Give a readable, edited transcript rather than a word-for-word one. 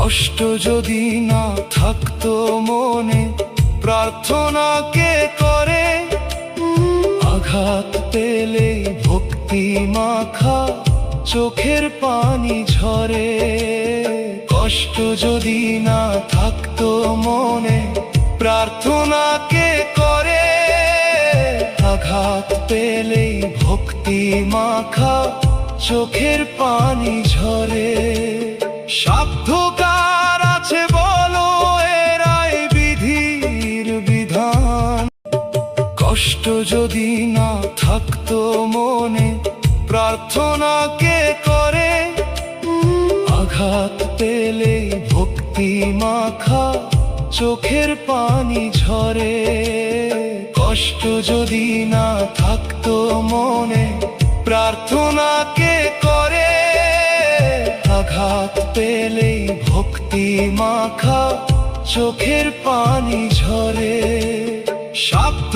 কষ্ট যদি না থাকতো মনে, প্রার্থনা কে করে? আঘাত পেলে ভক্তি মাখা চোখের পানি ঝরে। কষ্ট যদি না থাকতো মনে, প্রার্থনা কে করে? আঘাত পেলেই ভক্তি মাখা চোখের পানি ঝরে। সাধ্য কার আছে বলো, এরাই বিধির বিধান। কষ্ট যদি না থাকতো মনে, প্রার্থনা কে করে? আঘাত পেলেই ভক্তি মাখা চোখের পানি ঝরে। কষ্ট যদি না থাকতো মনে, প্রার্থনা কে করে? আঘাত পেলেই ভক্তি মাখা চোখের পানি ঝরে। সাধ্য